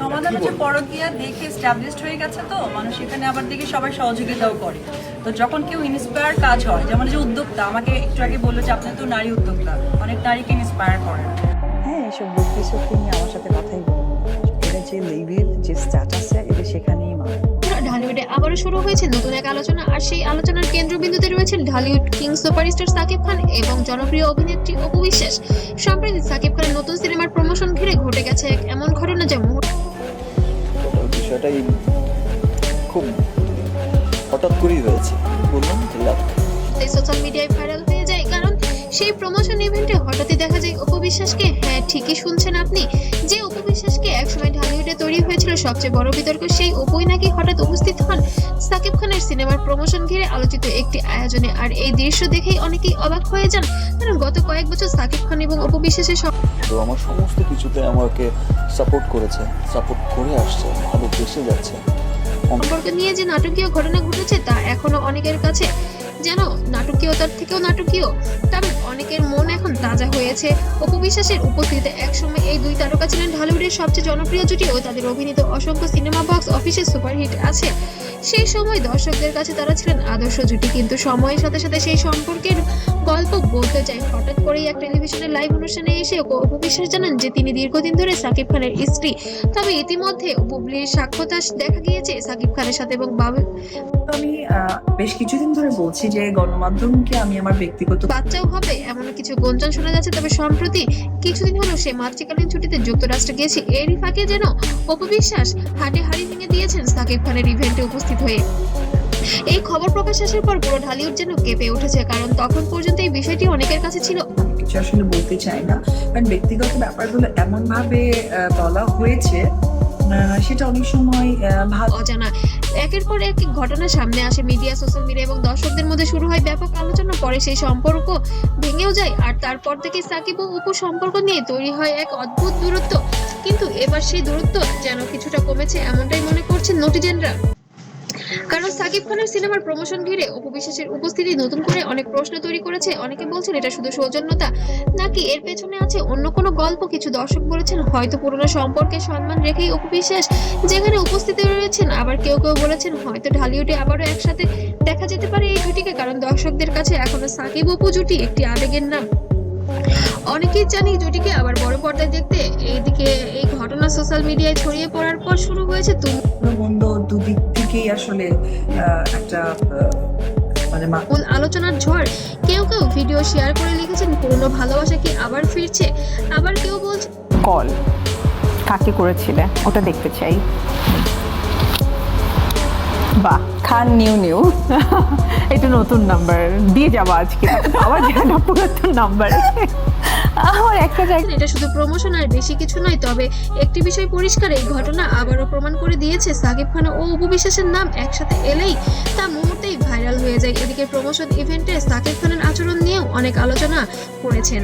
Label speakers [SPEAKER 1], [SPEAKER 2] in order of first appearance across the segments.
[SPEAKER 1] সমাধান হচ্ছে পরকীয়া দেখে এস্টাবলিশড হয়ে গেছে, তো মানুষ এখানে আবার দেখে সবাই সহযোগিতাও করে। তো যখন কেউ ইন্সপায়ার কাজ হয়, যেমন যে উদ্যোক্তা আমাকে একটু আগে বললো যে আপনি তো নারী উদ্যোক্তা, অনেক নারীকে ইন্সপায়ার করেন।
[SPEAKER 2] হ্যাঁ, এসব ব্যক্তি সত্যি নিয়ে আমার সাথে কথাই বলবো। এটা যে লেভেল, যে স্ট্যাটাসে, এটা সেখানেই মানে
[SPEAKER 3] ঢালিউডে আবারও শুরু হয়েছে নতুন এক আলোচনা, আর সেই আলোচনার কেন্দ্রবিন্দুতে রয়েছেন ঢালিউড কিং সুপারস্টার সাকিব খান এবং জনপ্রিয় অভিনেত্রী অপু বিশ্বাস। সম্প্রতি সাকিব খানের নতুন সিনেমার প্রমোশন ঘিরে ঘটে গেছে এক এমন ঘটনা যা
[SPEAKER 4] বিষয়টাই খুব হঠাৎ করেই হয়েছে, বললাম
[SPEAKER 3] সোশ্যাল মিডিয়ায় ভাইরাল হয়ে যায়, কারণ সেই প্রমোশন ইভেন্টে হঠাৎই দেখা যায় অপু বিশ্বাসকে। হ্যাঁ, ঠিকই শুনছেন আপনি, যে অপু বিশ্বাসকে একসময় ঢালিউডে তৈরি হয়েছিল সবচেয়ে বড় বিতর্ক, সেই অপুই নাকি হঠাৎ উপস্থিত হন সাকিব খানের সিনেমার প্রমোশন ঘিরে আলোচিত একটি আয়োজনে। আর এই দৃশ্য দেখেই অনেকেই অবাক হয়ে যান, কারণ গত কয়েক বছর সাকিব খান এবং অপু বিশ্বাসের
[SPEAKER 4] তো আমার সমস্ত কিছুতে আমাকে সাপোর্ট করেছে, সাপোর্ট করে আসছে, ভালো বেসে যাচ্ছে।
[SPEAKER 3] সম্পর্ক নিয়ে যে নাটকীয় ঘটনা ঘটেছে তা এখনো অনেকের কাছে যেন নাটকীয়তার থেকেও নাটকীয়, তবে অনেকের মন এখন তাজা হয়েছে। অপু বিশ্বাসের উপস্থিতিতে একসময় এই দুই তারকা ছিলেন ঢালিউডের সবচেয়ে জনপ্রিয় জুটি ও তাদের অভিনীত অসংখ্য সিনেমা বক্স অফিসে সুপারহিট আছে। সেই সময় দর্শকদের কাছে তারা ছিলেন আদর্শ জুটি, কিন্তু সময়ের সাথে সাথে সেই সম্পর্কের গল্প বলতে যায়। হঠাৎ করেই এক টেলিভিশনের লাইভ অনুষ্ঠানে এসে অপু বিশ্বাস জানান যে তিনি দীর্ঘদিন ধরে সাকিব খানের স্ত্রী। তবে ইতিমধ্যে বুবলির সাক্ষ্যতা দেখা গিয়েছে সাকিব খানের সাথে এবং
[SPEAKER 2] আমি বেশ কিছুদিন ধরে বলছি যে গণমাধ্যমকে আমি আমার ব্যক্তিগত
[SPEAKER 3] বাচ্চাও হবে এমন কিছু গুঞ্জন শোনা যাচ্ছে। তবে সম্প্রতি কিছুদিন হলো সে মাতৃকালীন ছুটিতে যুক্তরাষ্ট্রে গিয়েছে। এরই ফাঁকে যেন অপু বিশ্বাস হাটে হাড়ি ভেঙে দিয়েছেন সাকিব খানের ইভেন্টে উপস্থিত হয়ে। এই খবর প্রকাশ আসার পর পুরো ঢালিউড যেন কেঁপে উঠেছে, কারণ তখন পর্যন্ত এই বিষয়টি অনেকের কাছে ছিল
[SPEAKER 2] কিছু আসলে বলতে চাই না, কারণ ব্যক্তিগত ব্যাপারগুলো এমন ভাবে বলা হয়েছে সেটা অনেক সময় ভালো
[SPEAKER 3] অজানা। একের পর এক ঘটনা সামনে আসে মিডিয়া, সোশ্যাল মিডিয়া এবং দর্শকদের মধ্যে শুরু হয় ব্যাপক আলোচনা। পরে সেই সম্পর্ক ভেঙেও যায়, আর তারপর থেকে সাকিব ও অপু সম্পর্ক নিয়ে তৈরি হয় এক অদ্ভুত দূরত্ব। কিন্তু এবার সেই দূরত্ব যেন কিছুটা কমেছে এমনটাই মনে করছেন নেটিজেনরা, কারণ সাকিব খানের সিনেমার প্রমোশন ঘিরে অপু বিশ্বাসের উপস্থিতি নতুন করে অনেক প্রশ্ন তৈরি করেছে। অনেকে বলছেন এটা শুধু সৌজন্যতা, নাকি এর পেছনে আছে অন্য কোনো গল্প। কিছু দর্শক বলেছেন হয়তো পুরনো সম্পর্কে সম্মান রেখেই অপু বিশ্বাস যেখানে উপস্থিতি রয়েছেন, আবার কেউ কেউ বলেছেন হয়তো ঢালিউডে আবারও একসাথে দেখা যেতে পারে এই জুটিকে, কারণ দর্শকদের কাছে এখনো সাকিব অপু জুটি একটি আবেগের নাম। অনেকেই জানি জুটিকে আবার বড় পর্দায় দেখতে। এইদিকে এই ঘটনা সোশ্যাল মিডিয়ায় ছড়িয়ে পড়ার পর শুরু হয়েছে
[SPEAKER 2] মন্দ দুদিক থেকেই আসলে একটা মানে
[SPEAKER 3] আলোচনার ঝড়। কেউ কেউ ভিডিও শেয়ার করে লিখেছেন পুরনো ভালোবাসা কি আবার ফিরছে, আবার কেউ বলছে
[SPEAKER 5] কল কাকে করেছিলে ওটা দেখতে চাই। বাহ, খান নিউ এটা নতুন নাম্বার দিয়ে যাবো আজকে, আবার জানা পুরাতন নাম্বার। আমার একটা
[SPEAKER 3] এটা শুধু প্রমোশন আর বেশি কিছু নয়। তবে একটি বিষয় পরিষ্কার, এই ঘটনা আবারও প্রমাণ করে দিয়েছে সাকিব খান ও অপু বিশ্বাসের নাম একসাথে এলেই তা মুহূর্তেই ভাইরাল হয়ে যায়। এদিকে প্রমোশন ইভেন্টে সাকিব খানের আচরণ নিয়েও অনেক আলোচনা করেছেন।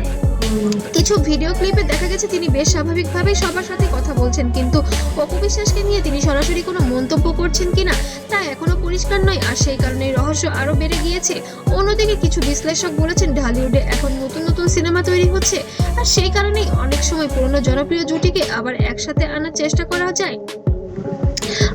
[SPEAKER 3] কিছু ভিডিও ক্লিপে দেখা গেছে তিনি বেশ স্বাভাবিকভাবেই সবার সাথে কথা বলছেন, কিন্তু অপু বিশ্বাসকে নিয়ে তিনি সরাসরি কোনো মন্তব্য করছেন কিনা তা এখনো পরিষ্কার নয়, আর সেই কারণে রহস্য আরো বেড়ে গিয়েছে। অন্যদিকে কিছু বিশ্লেষক বলেছেন ঢালিউডে এখন নতুন নতুন সিনেমা তৈরি হচ্ছে, আর সেই কারণেই অনেক সময় পুরনো জনপ্রিয় জুটিকে আবার একসাথে আনার চেষ্টা করা যায়।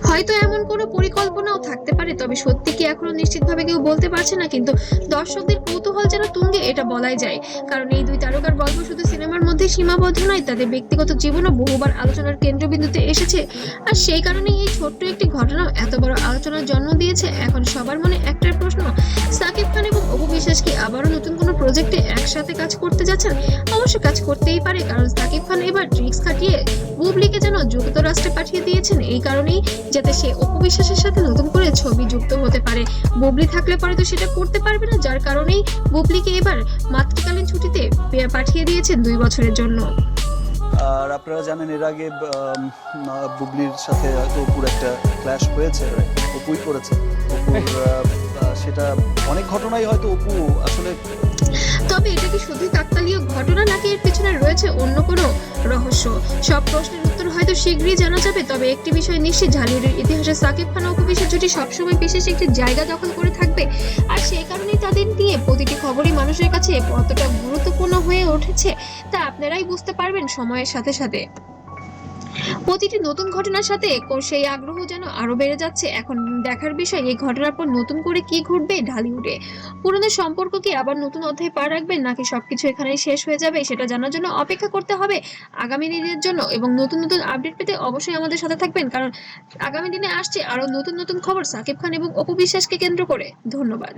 [SPEAKER 3] হয়তো এমন কোনো পরিকল্পনাও থাকতে পারে, তবে সত্যি কি এখনো নিশ্চিতভাবে কেউ বলতে পারছে না। কিন্তু দর্শকদের কৌতূহল যেন তুঙ্গে, এটা বলাই যায়, কারণ এই দুই তারকার গল্প শুধু সিনেমার মধ্যে সীমাবদ্ধ নয়, তাদের ব্যক্তিগত জীবনও বহুবার আলোচনার কেন্দ্রবিন্দুতে এসেছে। আর সেই কারণেই এই ছোট্ট একটি ঘটনাও এত বড় আলোচনার জন্ম দিয়েছে। এখন সবার মনে একটাই প্রশ্ন, সাকিব খান এবং অপু বিশ্বাস কি আবারও নতুন কোনো প্রজেক্টে একসাথে কাজ করতে যাচ্ছেন? অবশ্যই কাজ করতেই পারে, কারণ সাকিব খান এবার ট্রিক্স খাটিয়ে বুবলিকে যেন যুক্তরাষ্ট্রে পাঠিয়ে দিয়েছেন, এই কারণেই যাতে সে অপু বিশ্বাসের সাথে নতুন করে ছবি যুক্ত হতে পারে। বুবলি থাকলে পরে তো সেটা করতে পারবে না, যার কারণেই বুবলিকে এবার মাতৃকালীন ছুটিতে পাঠিয়ে দিয়েছেন 2 বছরের জন্য।
[SPEAKER 4] আর আপনারা জানেন এর আগে বুবলির সাথে অপুর একটা ক্ল্যাশ হয়েছে, অপুই করেছে। সেটা অনেক ঘটনাই হয়তো অপু আসলে।
[SPEAKER 3] তবে এটা কি শুধুই কাকতালীয় ঘটনা, নাকি এর পিছনে রয়েছে অন্য কোনো রহস্য? সব প্রশ্নের উত্তর হয়তো শীঘ্রই জানা যাবে। তবে একটি বিষয় নিশ্চিত, ঢালিউডের ইতিহাসে সাকিব খান ও অপু বিশ্বাস জুটি সবসময় বিশেষ একটি জায়গা দখল করে থাকবে, আর সেই কারণেই তাদের নিয়ে প্রতিটি খবরই মানুষের কাছে কতটা গুরুত্বপূর্ণ হয়ে উঠেছে তা আপনারাই বুঝতে পারবেন সময়ের সাথে সাথে। প্রতিটি নতুন ঘটনার সাথে সেই আগ্রহ যেন আরো বেড়ে যাচ্ছে। এখন দেখার বিষয় এই ঘটনার পর নতুন করে কি ঘটবে ঢালিউডে। পুরনো সম্পর্ক কি আবার নতুন অধ্যায় পা রাখবে, নাকি সবকিছু এখানেই শেষ হয়ে যাবে, সেটা জানার জন্য অপেক্ষা করতে হবে আগামী দিনের জন্য। এবং নতুন নতুন আপডেট পেতে অবশ্যই আমাদের সাথে থাকবেন, কারণ আগামী দিনে আসছে আরো নতুন নতুন খবর সাকিব খান এবং অপু বিশ্বাসকে কেন্দ্র করে। ধন্যবাদ।